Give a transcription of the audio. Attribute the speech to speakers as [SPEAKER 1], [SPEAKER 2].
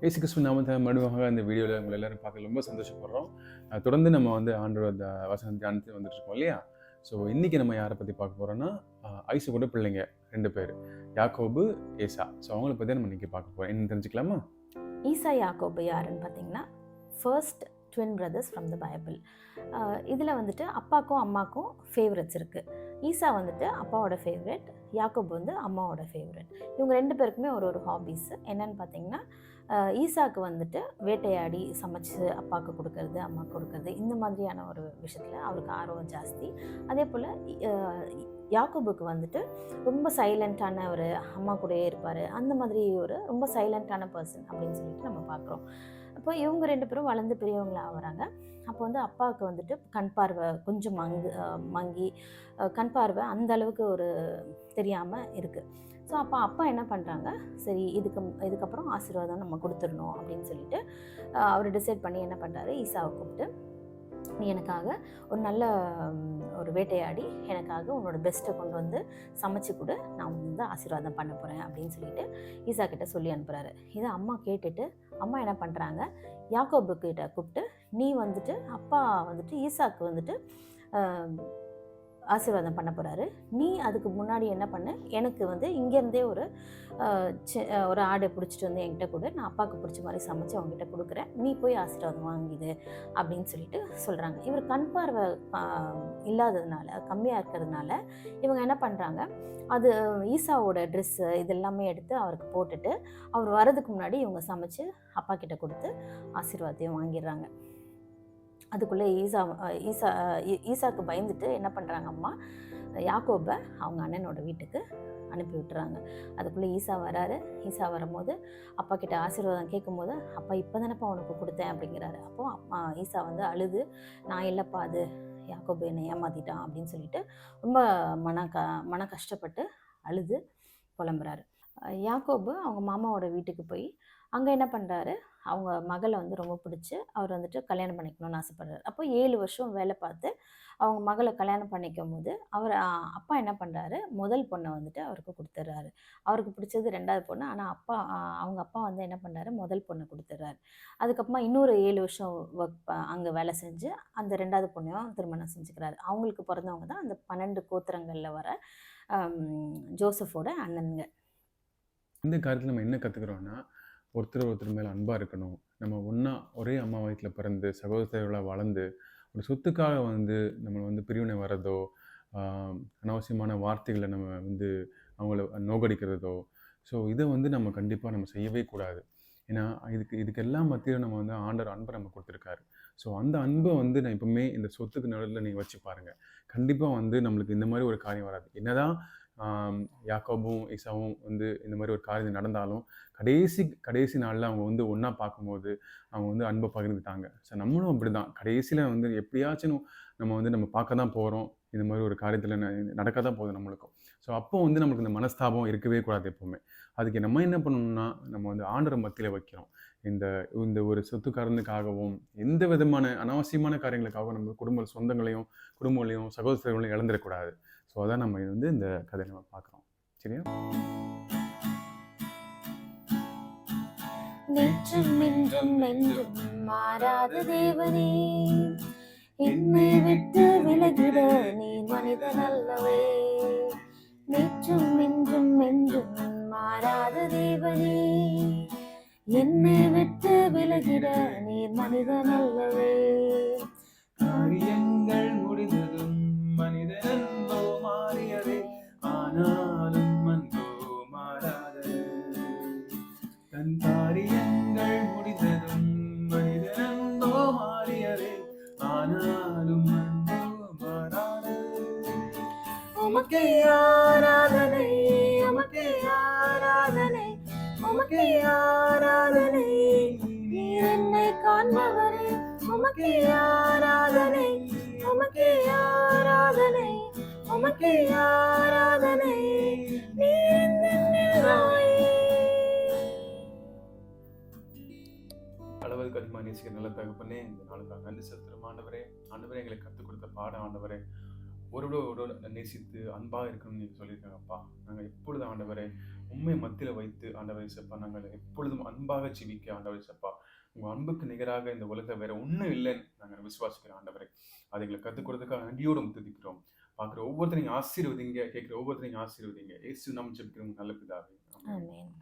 [SPEAKER 1] இயேசு கிறிஸ்துவின் நாமத்தில் மறுபடியும் இந்த வீடியோவில் உங்களை எல்லாரும் பார்க்க ரொம்ப சந்தோஷப்படுறோம். தொடர்ந்து நம்ம ஆண்டவர் அந்த வசனம் தியானத்தில் வந்துட்டு இருக்கோம் இல்லையா? ஸோ இன்னைக்கு நம்ம யாரை பற்றி பார்க்க போகிறோம்னா, ஐசக்கோட பிள்ளைங்க 2 பேர், யாக்கோபு, ஏசா. ஸோ அவங்கள பற்றி நம்ம இன்னைக்கு பார்க்க போகிறோம். என்ன தெரிஞ்சுக்கலாமா?
[SPEAKER 2] ஈசா யாக்கோபு யாருன்னு பார்த்தீங்கன்னா, first twin brothers from the Bible. இதில் வந்துட்டு அப்பாக்கும் அம்மாக்கும் ஃபேவரட்ஸ் இருக்குது. ஈசா வந்துட்டு அப்பாவோட ஃபேவரெட், யாக்கோபு வந்து அம்மாவோட ஃபேவரெட். இவங்க 2 பேருக்குமே ஒரு ஹாபீஸ் என்னன்னு பார்த்தீங்கன்னா, ஈசாக்கு வந்துட்டு வேட்டையாடி சமைச்சு அப்பாவுக்கு கொடுக்கறது, அம்மாவுக்கு கொடுக்கறது, இந்த மாதிரியான ஒரு விஷயத்தில் அவருக்கு ஆர்வம் ஜாஸ்தி. அதே போல் யாக்கோபுக்கு வந்துட்டு ரொம்ப சைலண்ட்டான ஒரு அம்மா கூடயே இருப்பார். அந்த மாதிரி ரொம்ப சைலண்ட்டான பர்சன் அப்படின்னு சொல்லிட்டு நம்ம பார்க்குறோம். அப்போ இவங்க 2 பேரும் வளர்ந்து பெரியவங்களாக ஆகிறாங்க. அப்போ அப்பாவுக்கு வந்துட்டு கண் பார்வை கொஞ்சம் மங்கி கண் பார்வை அந்த அளவுக்கு தெரியாமல் இருக்குது. ஸோ அப்பா என்ன பண்ணுறாங்க, சரி இதுக்கப்புறம் ஆசீர்வாதம் நம்ம கொடுத்துடணும் அப்படின்னு சொல்லிட்டு அவர் டிசைட் பண்ணி என்ன பண்ணுறாரு, ஈசாவை கூப்பிட்டு, நீ எனக்காக ஒரு நல்ல வேட்டையாடி எனக்காக உன்னோட பெஸ்ட்டை கொண்டு வந்து சமைச்சு கொடு, நான் ஆசீர்வாதம் பண்ண போகிறேன் அப்படின்னு சொல்லிட்டு ஈசா கிட்ட சொல்லி அனுப்புகிறாரு. இதை அம்மா கேட்டுட்டு அம்மா என்ன பண்ணுறாங்க, யாக்கோபு கிட்ட கூப்பிட்டு, நீ அப்பா ஈசாக்கு ஆசீர்வாதம் பண்ண போகிறாரு, நீ அதுக்கு முன்னாடி என்ன பண்ணு, எனக்கு இங்கேருந்தே ஒரு ஆடை பிடிச்சிட்டு வந்து என்கிட்ட கொடு, நான் அப்பாவுக்கு பிடிச்ச மாதிரி சமைச்சு அவங்ககிட்ட கொடுக்குறேன், நீ போய் ஆசீர்வாதம் வாங்கிது அப்படின்னு சொல்லிட்டு சொல்கிறாங்க. இவர் கண் பார்வை இல்லாததுனால, கம்மியாக இருக்கிறதுனால இவங்க என்ன பண்ணுறாங்க, அது ஈசாவோட ட்ரெஸ்ஸு இதெல்லாமே எடுத்து அவருக்கு போட்டுட்டு அவர் வரதுக்கு முன்னாடி இவங்க சமைச்சு அப்பா கிட்ட கொடுத்து ஆசீர்வாதத்தையும் வாங்கிடுறாங்க. அதுக்குள்ளே ஈசாக்கு பயந்துட்டு என்ன பண்ணுறாங்க, அம்மா யாக்கோபை அவங்க அண்ணனோட வீட்டுக்கு அனுப்பி விட்டுறாங்க. அதுக்குள்ளே ஈசா வராரு. ஈசா வரும்போது அப்பா கிட்ட ஆசீர்வாதம் கேட்கும்போது, அப்பா இப்போ தானேப்பா உனக்கு கொடுத்தேன் அப்படிங்கிறாரு. அப்போது ஈசா அழுது, நான் இல்லைப்பா, அது யாக்கோபு என்னை ஏமாற்றிட்டான் அப்படின்னு சொல்லிட்டு ரொம்ப மன கஷ்டப்பட்டு அழுது புலம்புறாரு. யாக்கோபு அவங்க மாமாவோட வீட்டுக்கு போய் அங்கே என்ன பண்ணுறாரு, அவங்க மகளை ரொம்ப பிடிச்சி அவர் கல்யாணம் பண்ணிக்கணும்னு ஆசைப்படுறாரு. அப்போ 7 வருஷம் வேலை பார்த்து அவங்க மகளை கல்யாணம் பண்ணிக்கும் போது அப்பா என்ன பண்ணுறாரு, முதல் பொண்ணை அவருக்கு கொடுத்துட்றாரு. அவருக்கு பிடிச்சது 2வது பொண்ணு. ஆனால் அவங்க அப்பா என்ன பண்ணுறாரு, முதல் பொண்ணை கொடுத்துட்றாரு. அதுக்கப்புறமா இன்னொரு 7 வருஷம் அங்கே வேலை செஞ்சு அந்த 2வது பொண்ணையும் திருமணம் செஞ்சுக்கிறாரு. அவங்களுக்கு பிறந்தவங்க தான் அந்த 12 கோத்திரங்களில் வர ஜோசஃபோட அண்ணனுங்க.
[SPEAKER 1] இந்த காரியத்தில் நம்ம என்ன கற்றுக்குறோன்னா, ஒருத்தர் மேலே அன்பாக இருக்கணும். நம்ம ஒன்றா ஒரே அம்மா வயிற்றில் பிறந்து சகோதரர்களாக வளர்ந்து ஒரு சொத்துக்காக நம்ம பிரிவினை வர்றதோ, அனாவசியமான வார்த்தைகளை நம்ம அவங்கள நோகடிக்கிறதோ, ஸோ இதை நம்ம கண்டிப்பாக நம்ம செய்யவே கூடாது. ஏன்னா இதுக்கெல்லாம் மத்தியில் நம்ம ஆண்டவர் அன்பை நம்ம கொடுத்துருக்காரு. ஸோ அந்த அன்பை நான் எப்பவுமே இந்த சொத்துக்கு நடுவில் நீங்கள் வச்சு பாருங்கள். கண்டிப்பாக நம்மளுக்கு இந்த மாதிரி ஒரு காரியம் வராது. என்னதான் யாக்கோபும் ஈசாவும் இந்த மாதிரி ஒரு காரியம் நடந்தாலும் கடைசி நாளில் அவங்க ஒன்றா பார்க்கும்போது அவங்க அன்பை பகிர்ந்துட்டாங்க. ஸோ நம்மளும் அப்படி தான் கடைசியில் எப்படியாச்சும் நம்ம பார்க்க தான் போகிறோம். இந்த மாதிரி ஒரு காரியத்தில் நடக்க தான் போகுது நம்மளுக்கும். ஸோ அப்போ நம்மளுக்கு இந்த மனஸ்தாபம் இருக்கவே கூடாது எப்போவுமே. அதுக்கு நம்ம என்ன பண்ணணும்னா, நம்ம ஆண்டவர் மத்தியில் வைக்கிறோம். இந்த ஒரு சொத்துக்காரனுக்காகவும் எந்த விதமான அனாவசியமான காரியங்களுக்காகவும் நம்ம குடும்பங்களையும் சகோதரர்களையும் இழந்துடக்கூடாது. ஸோ அதான் நம்ம இந்த கதையை நம்ம பார்க்குறோம். சரியா?
[SPEAKER 2] நேற்றும் இன்றும் என்றும் மாறாத தேவனே, என்னை விட்டு விலகிட நீ மனிதன் அல்லவே. நேற்றும் இன்றும் என்றும் மாறாத தேவனே, என்னை விட்டு விலகிட நீ மனிதன் அல்லவே.
[SPEAKER 1] காரியங்கள் முடிந்ததும் மனிதன் மாறியதே, ஆனாலும் அன்போ மாறாது. தன் காரியங்கள் முடிந்ததும் மனிதன் மாறியதே, ஆனாலும் அன்போ மாறாது.
[SPEAKER 2] உமக்கே ஆராதனை, உமக்கே ஆராதனை, உமக்கே ஆராதனை, நீர் என்னை காண்பவரே. உமக்கே ஆராதனை, உமக்கே ஆராதனை, உமக்கே ஆராதனை, நீர்
[SPEAKER 1] அளவுக்கு அதிகமாக நேசிக்கிற நல்ல தகப்பனே, இந்த நாளுக்காக நன்றி செலுத்துகிறோம். ஆண்டவரே எங்களுக்கு கற்றுக் கொடுத்த பாடம் ஆண்டவரே, ஒருவரோடு நேசித்து அன்பாக இருக்கணும்னு நீங்கள் சொல்லியிருக்காங்கப்பா. நாங்கள் எப்பொழுது ஆண்டவரே உண்மை மத்தியில வைத்து ஆண்டவர் இயேசப்பா நாங்கள் எப்பொழுதும் அன்பாக ஜெபிக்க ஆண்டவர் இயேசப்பா உங்க அன்புக்கு நிகராக இந்த உலகத்துல வேற ஒண்ணும் இல்லைன்னு நாங்கள் விசுவாசிக்கிறோம் ஆண்டவரே. அதை எங்களுக்கு கற்றுக் கொடுத்ததுக்காக நன்றியோடு துதிக்கிறோம். பார்க்குற ஒவ்வொருத்தரையும் ஆசீர்வதிங்க, கேட்குற ஒவ்வொருத்தரையும் ஆசீர்வதிங்க. இயேசு நாமம் ஜெபிக்கிறோம் நல்ல பிதாவே. ஆமென்.
[SPEAKER 2] ஆமென்.